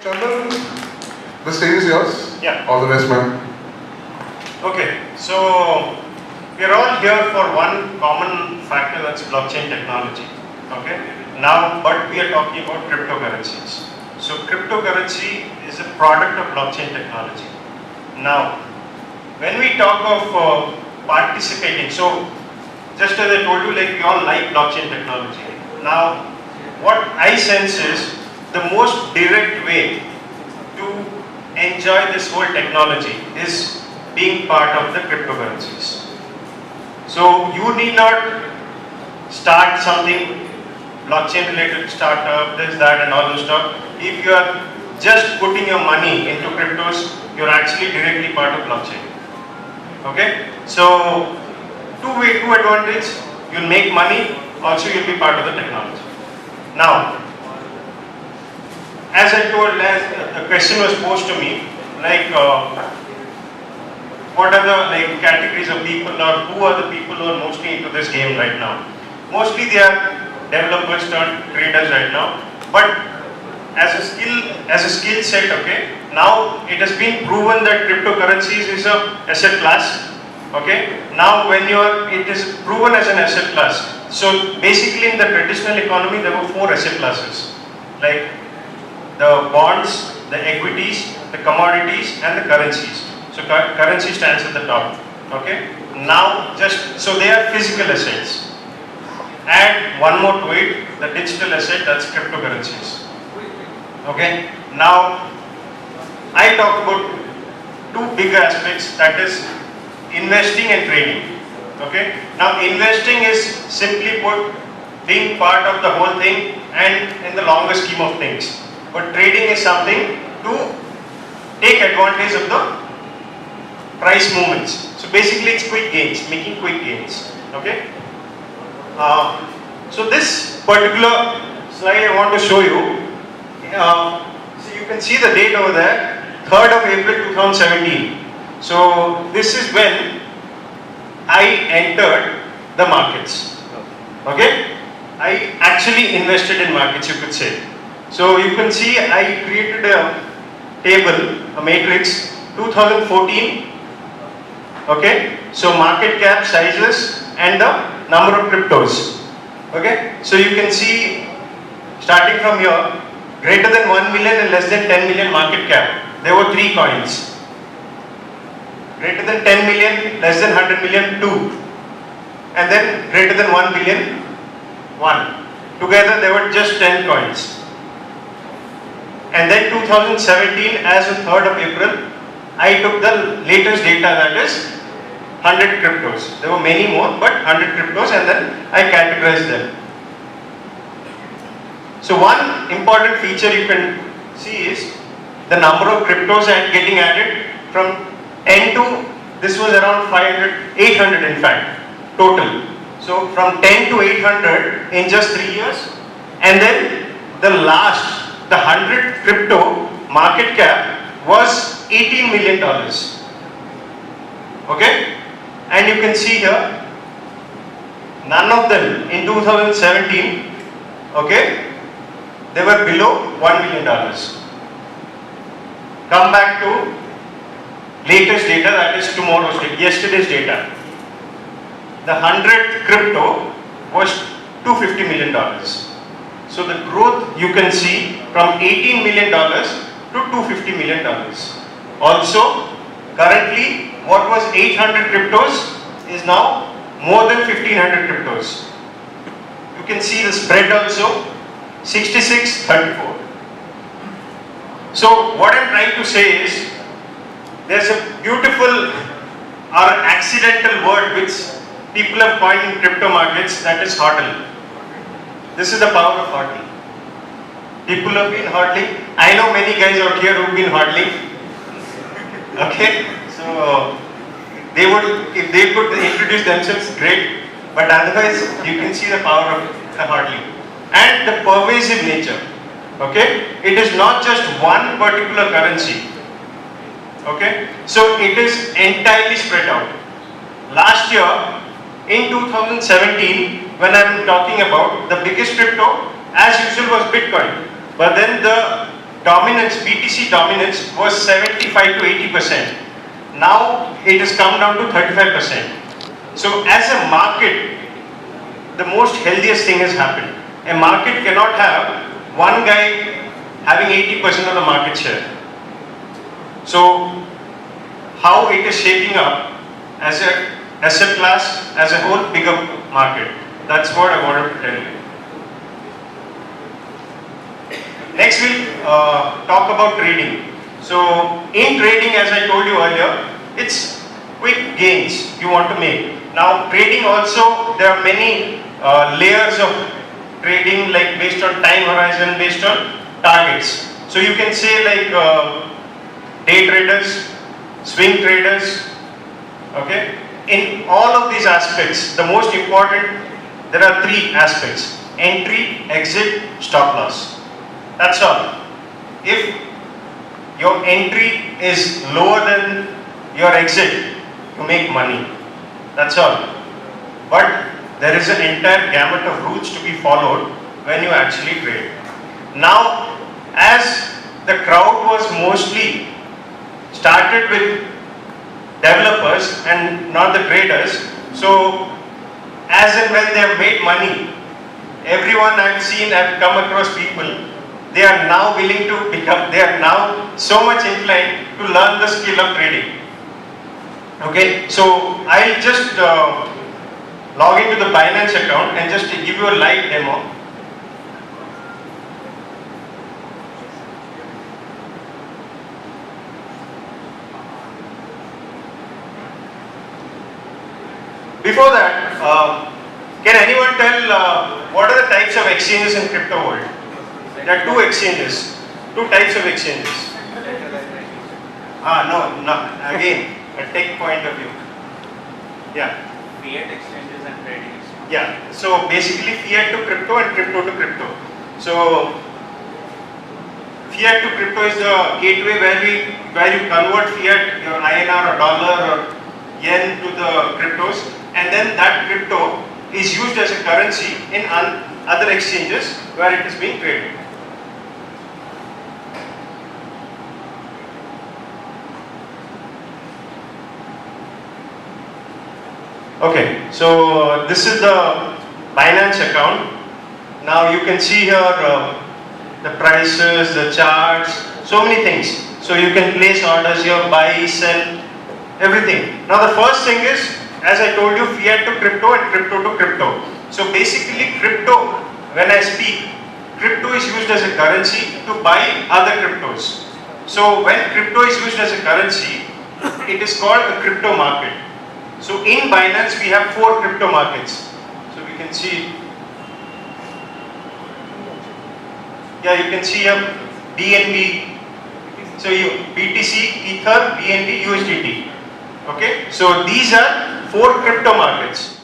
Chandan, the stage is yours. Yeah. All the best, man. Okay, so we are all here for one common factor, that's blockchain technology. Okay, now but we are talking about cryptocurrencies. So cryptocurrency is a product of blockchain technology. Now, when we talk of participating, so just as I told you, like we all like blockchain technology. Now, what I sense is the most direct way to enjoy this whole technology is being part of the cryptocurrencies. So you need not start something blockchain related startup, this, that and all this stuff. If you are just putting your money into cryptos, you're actually directly part of blockchain. Okay? So two advantage, you'll make money, also you'll be part of the technology. Now, as I told, as a question was posed to me, like what are the categories of people, or who are the people who are mostly into this game right now? Mostly they are developers turned traders right now, but as a skill set, okay, now it has been proven that cryptocurrencies is a asset class. Okay, now it is proven as an asset class. So basically in the traditional economy there were four asset classes, like the bonds, the equities, the commodities and the currencies. So currency stands at the top. Okay, now so they are physical assets. Add one more to it, the digital asset, that's cryptocurrencies. Okay, now I talk about two big aspects, that is investing and trading. Okay, now investing is simply put being part of the whole thing and in the longer scheme of things, but trading is something to take advantage of the price movements. So basically it's quick gains, making quick gains. Okay, so this particular slide I want to show you, so you can see the date over there, 3rd of April 2017. So this is when I entered the markets. Okay, I actually invested in markets, you could say. So you can see I created a table, a matrix, 2014. Okay, so market cap, sizes and the number of cryptos. Okay, so you can see starting from here, greater than 1 million and less than 10 million market cap, there were 3 coins. Greater than 10 million, less than 100 million, 2. And then greater than 1 billion, 1. Together there were just 10 coins. And then 2017, as of 3rd of April, I took the latest data, that is 100 cryptos. There were many more, but 100 cryptos, and then I categorized them. So one important feature you can see is the number of cryptos getting added from 10 to, this was around 500, 800 in fact, total. So from 10 to 800 in just 3 years. And then the 100 crypto market cap was $18 million. Okay? And you can see here, none of them in 2017, okay, they were below $1 million. Come back to latest data, that is yesterday's data. The 100 crypto was $250 million. So the growth you can see from $18 million to $250 million. Also, currently what was 800 cryptos is now more than 1500 cryptos. You can see the spread also, 66-34. So what I'm trying to say is, there's a beautiful or accidental word which people have coined in crypto markets, that is hodl. This is the power of hodling. People have been hodling. I know many guys out here who've been hodling. Okay, so if they could introduce themselves, great. But otherwise, you can see the power of the hodling and the pervasive nature. Okay, it is not just one particular currency. Okay, so it is entirely spread out. Last year, in 2017, when I am talking about the biggest crypto, as usual was Bitcoin. But then the dominance, BTC dominance was 75 to 80%. Now it has come down to 35%. So as a market, the most healthiest thing has happened. A market cannot have one guy having 80% of the market share. So how it is shaping up as a asset class, as a whole bigger market. That's what I wanted to tell you. Next we'll talk about trading. So in trading, as I told you earlier, it's quick gains you want to make. Now trading also, there are many layers of trading, like based on time horizon, based on targets. So you can say like day traders, swing traders, okay? In all of these aspects, the most important, there are three aspects: entry, exit, stop loss. That's all. If your entry is lower than your exit, you make money. That's all. But there is an entire gamut of rules to be followed when you actually trade. Now, as the crowd was mostly started with developers and not the traders, so as and when they have made money, everyone I've seen, I've come across people, they are now willing to become, they are now so much inclined to learn the skill of trading. Okay, so I'll just log into the Binance account and just give you a live demo. Before that, can anyone tell what are the types of exchanges in crypto world? There are two exchanges, two types of exchanges. No, again, a tech point of view. Yeah. Fiat exchanges and trading exchanges. Yeah, so basically fiat to crypto and crypto to crypto. So fiat to crypto is the gateway where you convert fiat, your INR or dollar or yen to the cryptos, and then that crypto is used as a currency in other exchanges where it is being traded. Okay, so this is the Binance account. Now you can see here the prices, the charts, so many things. So you can place orders here, buy, sell, everything. Now the first thing is, as I told you, fiat to crypto and crypto to crypto. So basically crypto, when I speak, crypto is used as a currency to buy other cryptos. So when crypto is used as a currency, it is called a crypto market. So in Binance we have 4 crypto markets. So we can see, yeah, you can see a BNB. So BTC, Ether, BNB, USDT. Okay, so these are 4 crypto markets.